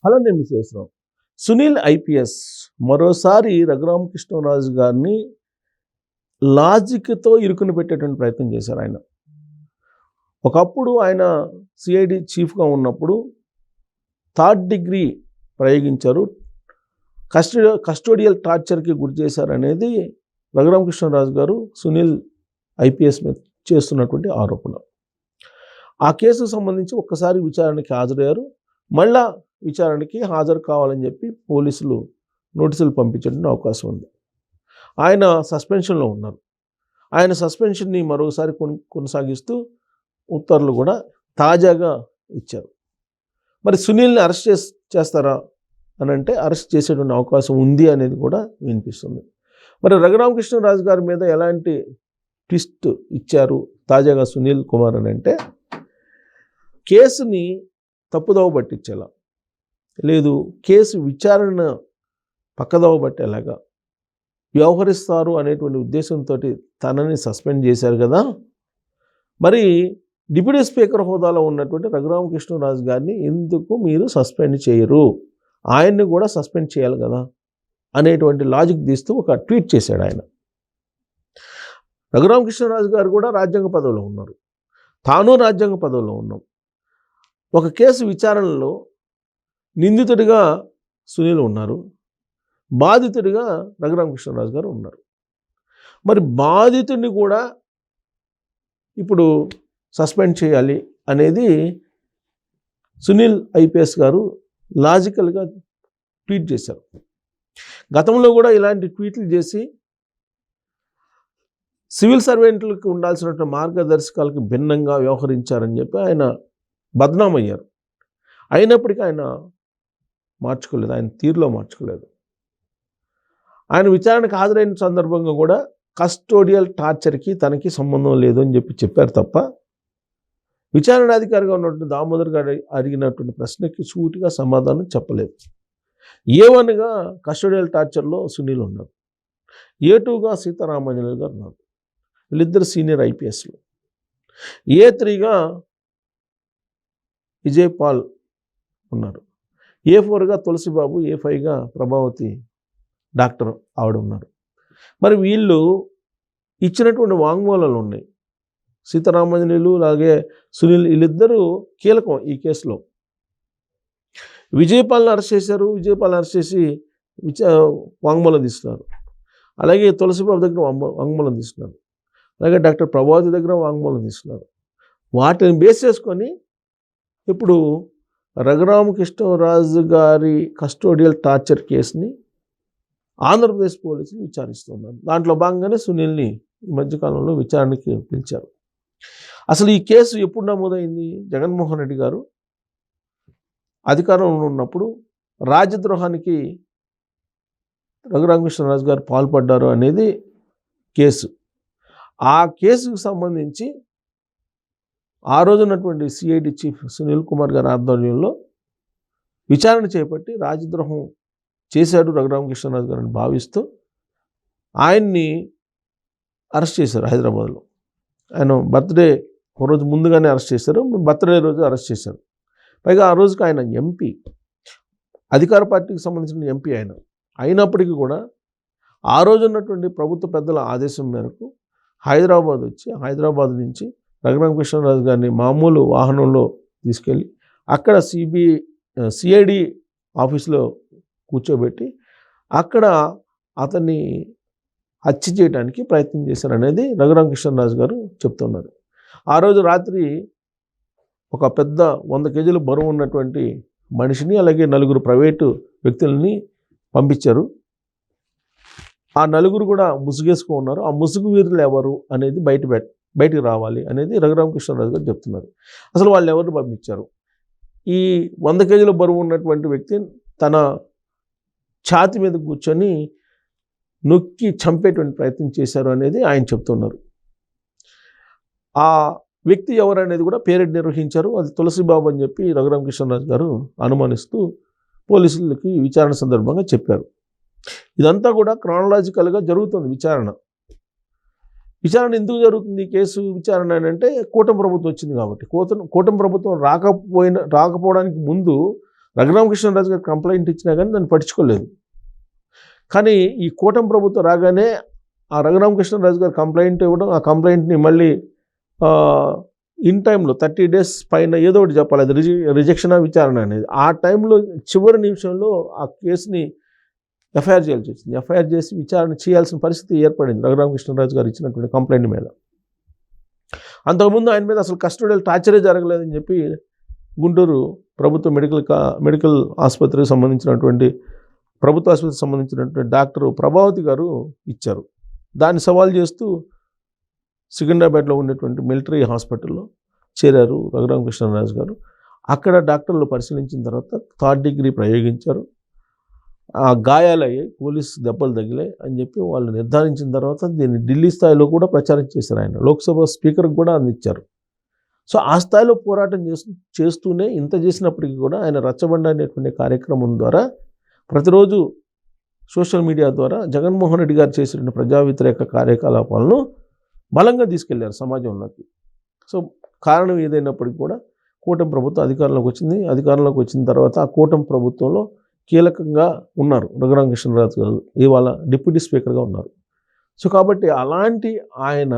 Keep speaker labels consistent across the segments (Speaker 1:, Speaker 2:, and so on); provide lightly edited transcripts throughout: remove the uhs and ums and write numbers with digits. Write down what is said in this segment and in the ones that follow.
Speaker 1: Hello నేను మీ చేస్తున్నాం. Sunil IPS మరోసారి రఘురామకృష్ణరాజు గారిని లాజిక్తో ఇరుకుని పెట్టేటువంటి ప్రయత్నం చేశారు ఆయన. ఒకప్పుడు ఆయన సిఐడి చీఫ్గా ఉన్నప్పుడు థర్డ్ డిగ్రీ ప్రయోగించారు, కస్టోడియల్ టార్చర్కి గురి చేశారనేది రఘురామకృష్ణరాజు గారు సునీల్ ఐపీఎస్ మీద చేస్తున్నటువంటి ఆరోపణ. ఆ కేసుకు సంబంధించి ఒక్కసారి విచారణకి హాజరయ్యారు, మళ్ళా విచారణకి హాజరు కావాలని చెప్పి పోలీసులు నోటీసులు పంపించడానికి అవకాశం ఉంది. ఆయన సస్పెన్షన్లో ఉన్నారు. ఆయన సస్పెన్షన్ని మరోసారి కొనసాగిస్తూ ఉత్తర్వులు కూడా తాజాగా ఇచ్చారు. మరి సునీల్ని అరెస్ట్ చేస్తారా అని అంటే అరెస్ట్ చేసేటువంటి అవకాశం ఉంది అనేది కూడా వినిపిస్తుంది. మరి రఘురామకృష్ణరాజు గారి మీద ఎలాంటి ట్విస్ట్ ఇచ్చారు తాజాగా సునీల్ కుమార్ అని అంటే, కేసుని తప్పుదోవ పట్టించేలా, లేదు కేసు విచారణ పక్కదోవ పట్టేలాగా వ్యవహరిస్తారు అనేటువంటి ఉద్దేశంతో తనని సస్పెండ్ చేశారు కదా. మరి డిప్యూటీ స్పీకర్ హోదాలో ఉన్నటువంటి రఘురామకృష్ణరాజు గారిని ఎందుకు మీరు సస్పెండ్ చేయరు, ఆయన్ని కూడా సస్పెండ్ చేయాలి కదా అనేటువంటి లాజిక్ తీస్తూ ఒక ట్వీట్ చేశాడు ఆయన. రఘురామకృష్ణరాజు గారు కూడా రాజ్యాంగ పదవిలో ఉన్నారు, తాను రాజ్యాంగ పదవిలో ఉన్నాం. ఒక కేసు విచారణలో నిందితుడిగా సునీల్ ఉన్నారు, బాధితుడిగా రఘురామకృష్ణరాజు గారు ఉన్నారు. మరి బాధితుడిని కూడా ఇప్పుడు సస్పెండ్ చేయాలి అనేది సునీల్ ఐపీఎస్ గారు లాజికల్గా ట్వీట్ చేశారు. గతంలో కూడా ఇలాంటి ట్వీట్లు చేసి సివిల్ సర్వెంట్లకు ఉండాల్సినటువంటి మార్గదర్శకాలకు భిన్నంగా వ్యవహరించారని చెప్పి ఆయన బద్నామయ్యారు. అయినప్పటికీ ఆయన మార్చుకోలేదు, ఆయన తీరులో మార్చుకోలేదు. ఆయన విచారణకు హాజరైన సందర్భంగా కూడా కస్టోడియల్ టార్చర్కి తనకి సంబంధం లేదు అని చెప్పి చెప్పారు తప్ప, విచారణాధికారిగా ఉన్నటువంటి దామోదర్ గారు అడిగినటువంటి ప్రశ్నకి సూటిగా సమాధానం చెప్పలేదు. ఏ1గా కస్టోడియల్ టార్చర్లో సునీల్ ఉన్నారు, ఏ2గా సీతారామాంజనేయులు గారు ఉన్నారు, వీళ్ళిద్దరు సీనియర్ ఐపీఎస్లు, ఏ3గా విజయ్ పాల్ ఉన్నారు, ఏ4గా తులసిబాబు, ఏ5గా ప్రభావతి డాక్టర్ ఆవిడ ఉన్నారు. మరి వీళ్ళు ఇచ్చినటువంటి వాంగ్మూలాలు ఉన్నాయి. సీతారామాంజనేయులు అలాగే సునీల్ వీళ్ళిద్దరూ కీలకం ఈ కేసులో. విజయపాల్ని అరెస్ట్ చేశారు, విజయపాల్ని అరెస్ట్ చేసి వాంగ్మూలం తీస్తున్నారు. అలాగే తులసిబాబు దగ్గర వాంగ్మూలం తీస్తున్నారు, అలాగే డాక్టర్ ప్రభావతి దగ్గర వాంగ్మూలం తీస్తున్నారు. వాటిని బేస్ చేసుకొని ఇప్పుడు రఘురామకృష్ణరాజు గారి కస్టోడియల్ టార్చర్ కేసుని ఆంధ్రప్రదేశ్ పోలీసులు విచారిస్తున్నారు. దాంట్లో భాగంగానే సునీల్ని ఈ మధ్యకాలంలో విచారణకి పిలిచారు. అసలు ఈ కేసు ఎప్పుడు నమోదైంది? జగన్మోహన్ రెడ్డి గారు అధికారంలో ఉన్నప్పుడు రాజద్రోహానికి రఘురామకృష్ణరాజు గారు పాల్పడ్డారు అనేది కేసు. ఆ కేసుకు సంబంధించి ఆ రోజున్నటువంటి సిఐడి చీఫ్ సునీల్ కుమార్ గారి ఆధ్వర్యంలో విచారణ చేపట్టి రాజద్రోహం చేశాడు రఘురామకృష్ణరాజు గారిని భావిస్తూ ఆయన్ని అరెస్ట్ చేశారు హైదరాబాద్లో. ఆయన బర్త్డే ఒక రోజు ముందుగానే అరెస్ట్ చేశారు, బర్త్డే రోజు అరెస్ట్ చేశారు. పైగా ఆ రోజుకి ఆయన ఎంపీ, అధికార పార్టీకి సంబంధించిన ఎంపీ ఆయన. అయినప్పటికీ కూడా ఆ రోజు ఉన్నటువంటి ప్రభుత్వ పెద్దల ఆదేశం మేరకు హైదరాబాద్ వచ్చి, హైదరాబాద్ నుంచి రఘురామకృష్ణరాజు గారిని మామూలు వాహనంలో తీసుకెళ్ళి అక్కడ సిఐడి ఆఫీస్లో కూర్చోబెట్టి అక్కడ అతన్ని హత్య చేయడానికి ప్రయత్నం చేశారనేది రఘురామకృష్ణరాజు గారు చెప్తున్నారు. ఆ రోజు రాత్రి ఒక పెద్ద 100 కేజీల బరువు ఉన్నటువంటి మనిషిని అలాగే 4 ప్రైవేటు వ్యక్తులని పంపించారు. ఆ 4 కూడా ముసుగేసుకో ఉన్నారు. ఆ ముసుగు వీరులు ఎవరు అనేది బయటికి రావాలి అనేది రఘురామకృష్ణరాజు గారు చెప్తున్నారు. అసలు వాళ్ళు ఎవరు పంపించారు? ఈ 100 కేజీల బరువు ఉన్నటువంటి వ్యక్తి తన ఛాతి మీద కూర్చొని నొక్కి చంపేటువంటి ప్రయత్నం చేశారు అనేది ఆయన చెప్తున్నారు. ఆ వ్యక్తి ఎవరు అనేది కూడా పేరెడ్ నిర్వహించారు. అది తులసిబాబు అని చెప్పి రఘురామకృష్ణరాజు గారు అనుమానిస్తూ పోలీసులకి విచారణ సందర్భంగా చెప్పారు. ఇదంతా కూడా క్రానలాజికల్గా జరుగుతుంది విచారణ. విచారణ ఎందుకు జరుగుతుంది కేసు విచారణ అని అంటే కూటమి ప్రభుత్వం వచ్చింది కాబట్టి. కూటమి ప్రభుత్వం రాకపోవడానికి ముందు రఘురామకృష్ణరాజు గారు కంప్లైంట్ ఇచ్చినా కానీ దాన్ని పట్టించుకోలేదు. కానీ ఈ కూటమి ప్రభుత్వం రాగానే ఆ రఘురామకృష్ణరాజు గారు కంప్లైంట్ ఇవ్వడం, ఆ కంప్లైంట్ని మళ్ళీ ఇన్ టైంలో 30 days పైన ఏదో ఒకటి చెప్పాలి, అది రిజెక్షనా విచారణ అనేది. ఆ టైంలో చివరి నిమిషంలో ఆ కేసుని ఎఫ్ఐఆర్ చేయాల్సి వచ్చింది. ఎఫ్ఐఆర్ చేసి విచారణ చేయాల్సిన పరిస్థితి ఏర్పడింది రఘురామకృష్ణరాజు గారు ఇచ్చినటువంటి కంప్లైంట్ మీద. అంతకుముందు ఆయన మీద అసలు కస్టోడియల్ టార్చరే జరగలేదని చెప్పి గుంటూరు ప్రభుత్వ మెడికల్ ఆసుపత్రికి సంబంధించినటువంటి ప్రభుత్వ ఆసుపత్రికి సంబంధించినటువంటి డాక్టర్ ప్రభావతి గారు ఇచ్చారు. దాన్ని సవాల్ చేస్తూ సికింద్రాబాద్లో ఉన్నటువంటి మిలిటరీ హాస్పిటల్లో చేరారు రఘురామకృష్ణరాజు గారు. అక్కడ డాక్టర్లు పరిశీలించిన తర్వాత 3rd degree ప్రయోగించారు. ఆ గాయాలయ్యాయి, పోలీసు దెబ్బలు తగిలాయి అని చెప్పి వాళ్ళు నిర్ధారించిన తర్వాత దీన్ని ఢిల్లీ స్థాయిలో కూడా ప్రచారం చేశారు. ఆయన లోక్సభ స్పీకర్కి కూడా అందించారు. సో ఆ స్థాయిలో పోరాటం చేస్తూనే ఇంత చేసినప్పటికీ కూడా ఆయన రచ్చబండ అనేటువంటి కార్యక్రమం ద్వారా ప్రతిరోజు సోషల్ మీడియా ద్వారా జగన్మోహన్ రెడ్డి గారు చేసిన ప్రజా వ్యతిరేక కార్యకలాపాలను బలంగా తీసుకెళ్లారు సమాజంలోకి. సో కారణం ఏదైనప్పటికీ కూడా కూటమి ప్రభుత్వం అధికారంలోకి వచ్చింది. అధికారంలోకి వచ్చిన తర్వాత ఆ కూటమి ప్రభుత్వంలో కీలకంగా ఉన్నారు రఘురామకృష్ణరాజు గారు. ఇవాళ డిప్యూటీ స్పీకర్గా ఉన్నారు. సో కాబట్టి అలాంటి ఆయన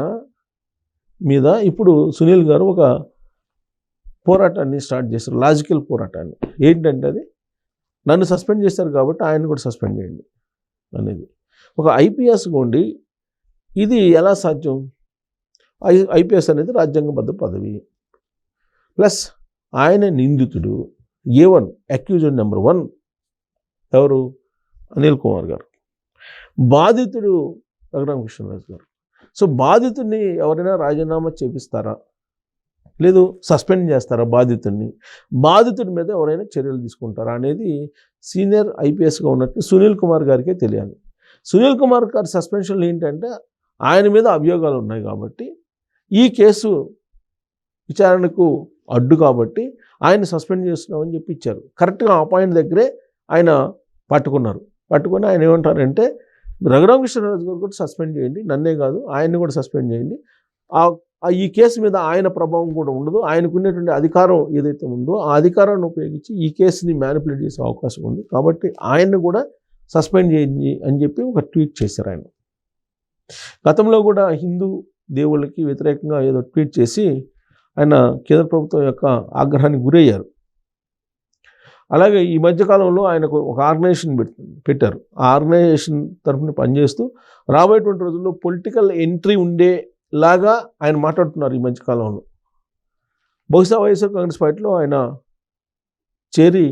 Speaker 1: మీద ఇప్పుడు సునీల్ గారు ఒక పోరాటాన్ని స్టార్ట్ చేశారు, లాజికల్ పోరాటాన్ని. ఏంటంటే అది నన్ను సస్పెండ్ చేశారు కాబట్టి ఆయన కూడా సస్పెండ్ చేయండి అనేది. ఒక ఐపీఎస్గా ఉండి ఇది ఎలా సాధ్యం? ఐపీఎస్ అనేది రాజ్యాంగబద్ధ పదవి. ప్లస్ ఆయన నిందితుడు A1 అక్యూజ్డ్ నెంబర్ 1 ఎవరు? అనిల్ కుమార్ గారు. బాధితుడు రఘురామకృష్ణరాజు గారు. సో బాధితుడిని ఎవరైనా రాజీనామా చేపిస్తారా, లేదు సస్పెండ్ చేస్తారా బాధితుడిని? బాధితుడి మీద ఎవరైనా చర్యలు తీసుకుంటారా అనేది సీనియర్ ఐపీఎస్గా ఉన్నట్టు సునీల్ కుమార్ గారికే తెలియాలి. సునీల్ కుమార్ గారి సస్పెన్షన్లు ఏంటంటే ఆయన మీద అభియోగాలు ఉన్నాయి కాబట్టి, ఈ కేసు విచారణకు అడ్డు కాబట్టి ఆయన సస్పెండ్ చేస్తున్నామని చెప్పి ఇచ్చారు. కరెక్ట్గా ఆ పాయింట్ దగ్గరే ఆయన పట్టుకుని ఆయన ఏమంటారంటే రఘురామకృష్ణరాజు గారు కూడా సస్పెండ్ చేయండి, నన్నే కాదు ఆయన్ని కూడా సస్పెండ్ చేయండి. ఈ కేసు మీద ఆయన ప్రభావం కూడా ఉండదు, ఆయనకున్నటువంటి అధికారం ఏదైతే ఉందో ఆ అధికారాన్ని ఉపయోగించి ఈ కేసుని మ్యానిపులేట్ చేసే అవకాశం ఉంది కాబట్టి ఆయన్ని కూడా సస్పెండ్ చేయండి అని చెప్పి ఒక ట్వీట్ చేశారు ఆయన. గతంలో కూడా హిందూ దేవుళ్ళకి వ్యతిరేకంగా ఏదో ట్వీట్ చేసి ఆయన కేంద్ర ప్రభుత్వం యొక్క ఆగ్రహానికి గురయ్యారు. అలాగే ఈ మధ్యకాలంలో ఆయనకు ఒక ఆర్గనైజేషన్ పెట్టారు. ఆ ఆర్గనైజేషన్ తరఫున పనిచేస్తూ రాబోయేటువంటి రోజుల్లో పొలిటికల్ ఎంట్రీ ఉండేలాగా ఆయన మాట్లాడుతున్నారు. ఈ మధ్యకాలంలో బహుశా వైఎస్ఆర్ కాంగ్రెస్ పార్టీలో ఆయన చేరి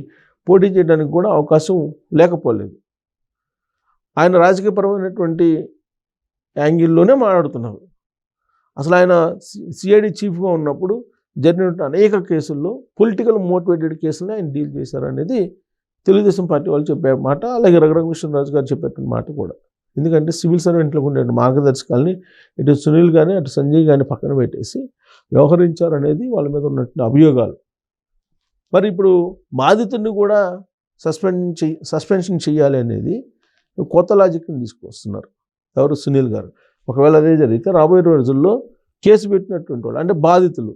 Speaker 1: పోటీ చేయడానికి కూడా అవకాశం లేకపోలేదు. ఆయన రాజకీయపరమైనటువంటి యాంగిల్లోనే మాట్లాడుతున్నారు. అసలు ఆయన సిఐడి చీఫ్గా ఉన్నప్పుడు జరిగిన అనేక కేసుల్లో పొలిటికల్ మోటివేటెడ్ కేసులని ఆయన డీల్ చేశారు అనేది తెలుగుదేశం పార్టీ వాళ్ళు చెప్పే మాట, అలాగే రఘురామకృష్ణరాజు గారు చెప్పేటువంటి మాట కూడా. ఎందుకంటే సివిల్ సర్వెంట్లకు ఉండే మార్గదర్శకాలని ఇటు సునీల్ కానీ అటు సంజయ్ కానీ పక్కన పెట్టేసి వ్యవహరించారు అనేది వాళ్ళ మీద ఉన్నటువంటి అభియోగాలు. మరి ఇప్పుడు బాధితుడిని కూడా సస్పెన్షన్ చేయాలి అనేది కొత్త లాజిక్ని తీసుకొస్తున్నారు ఎవరు? సునీల్ గారు. ఒకవేళ అదే జరిగితే రాబోయే రోజుల్లో కేసు పెట్టినటువంటి వాళ్ళు అంటే బాధితులు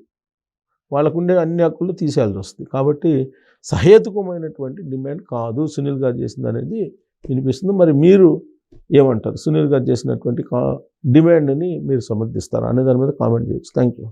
Speaker 1: వాళ్ళకు ఉండే అన్ని హక్కులు తీసేయాల్సి వస్తుంది. కాబట్టి సహేతుకమైనటువంటి డిమాండ్ కాదు సునీల్ గారు చేసింది అనేది వినిపిస్తుంది. మరి మీరు ఏమంటారు? సునీల్ గారు చేసినటువంటి డిమాండ్ని మీరు సమర్థిస్తారా అనే దాని మీద కామెంట్ చేయొచ్చు. Thank you.